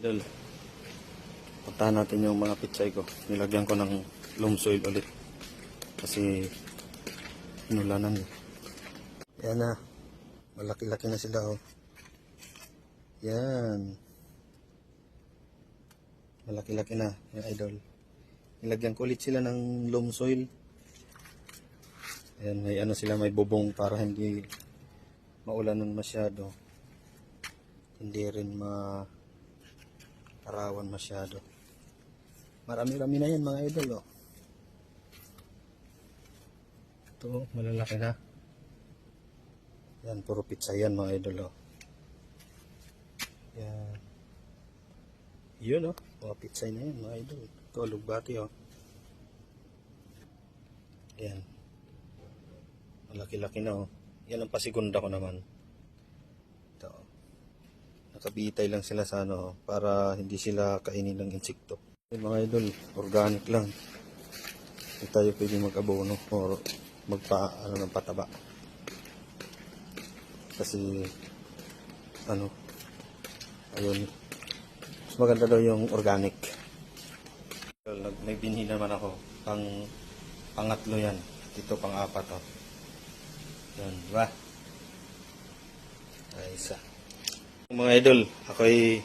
Idol, puntahan natin yung mga pitsay ko. Nilagyan ko ng loam soil ulit. Kasi inulanan eh. Yan na. Malaki-laki na sila oh. Yan. Malaki-laki na yung idol. Nilagyan ko ulit sila ng loam soil. Ayan, may ano sila, may bubong para hindi maulanan masyado. Hindi rin arawan masyado. Marami-rami na yan mga idol oh. Ito malalaki na. Yan, puro pizza yan mga idol oh. Yan. Yun oh, mga pizza na yan mga idol. Ito alugbati oh. Yan. Malaki-laki na oh. Yan ang pasigunda ko naman. Ito oh. Nakabitay lang sila sa ano para hindi sila kainin ng insekto. Mga idol, organic lang. Hindi tayo pwede mag-abono o magpa ng pataba. Kasi ayun, mas maganda daw yung organic. May binhi naman ako pangatlo yan. Dito pang-apat oh. Yan, diba? Ay, isa. Mga idol, ako'y